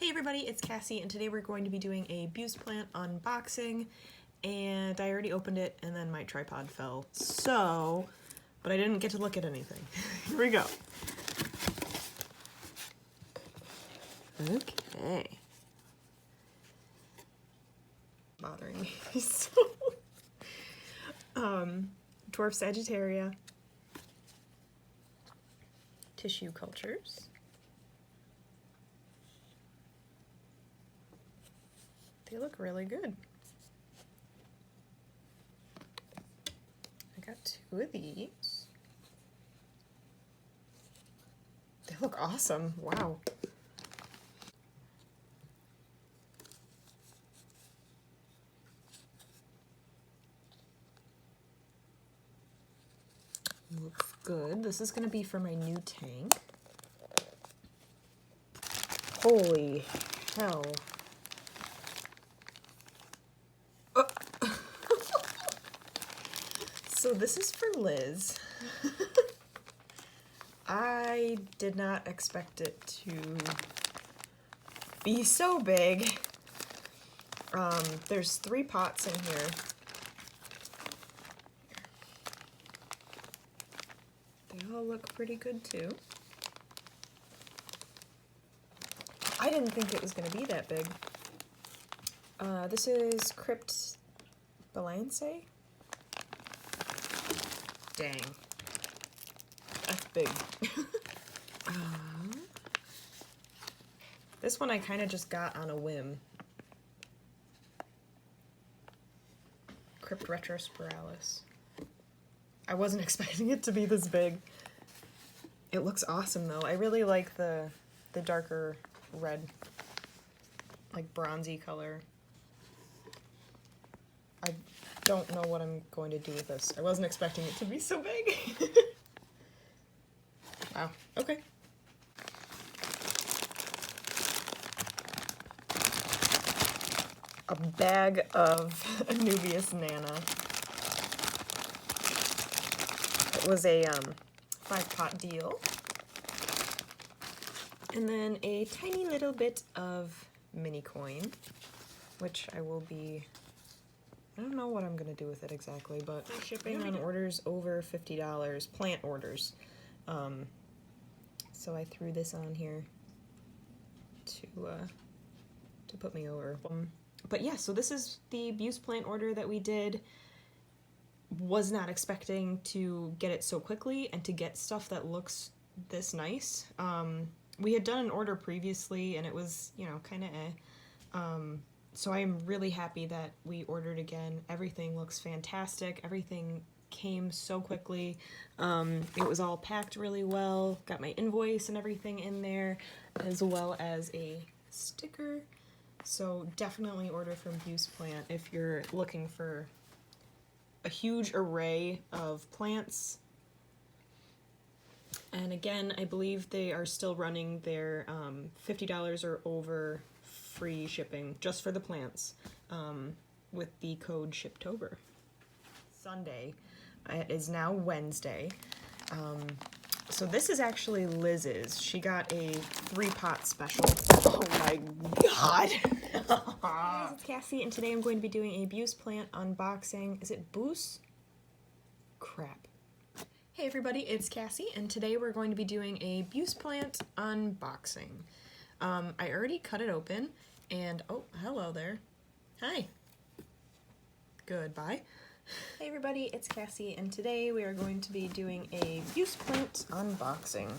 Hey everybody, it's Cassie, and today we're going to be doing a Buce plant unboxing, and I already opened it and then my tripod fell, but I didn't get to look at anything. Here we go. Okay. Bothering me, so, Dwarf Sagittaria, tissue cultures, they look really good. I got 2 of these. They look awesome. Wow. Looks good. This is going to be for my new tank. Holy hell. So this is for Liz. I did not expect it to be so big. There's 3 pots in here. They all look pretty good too. I didn't think it was going to be that big. This is Crypt Balansae. Dang. That's big. This one I kind of just got on a whim. Crypt Retrospiralis. I wasn't expecting it to be this big. It looks awesome though. I really like the darker red, like bronzy color. I don't know what I'm going to do with this. I wasn't expecting it to be so big. Wow, okay. A bag of Anubias Nana. It was a 5-pot deal. And then a tiny little bit of mini coin, which I will be, I don't know what I'm going to do with it exactly, but shipping on orders over $50, plant orders. So I threw this on here to put me over. But yeah, so this is the Buce plant order that we did. Was not expecting to get it so quickly and to get stuff that looks this nice. We had done an order previously and it was, you know, kind of so I am really happy that we ordered again. Everything looks fantastic. Everything came so quickly. It was all packed really well. Got my invoice and everything in there, as well as a sticker. So definitely order from Buce Plant if you're looking for a huge array of plants. And again, I believe they are still running their $50 or over free shipping just for the plants with the code SHIPTOBER. Sunday. It is now Wednesday. So this is actually Liz's. She got a 3-pot special. Oh my god! Hey guys, it's Cassie, and today I'm going to be doing a Buce plant unboxing. Is it Buce? Crap. Hey everybody, it's Cassie, and today we're going to be doing a Buce plant unboxing. I already cut it open, and oh, hello there. Hi. Goodbye. Hey everybody, it's Cassie, and today we are going to be doing a Buce plant unboxing.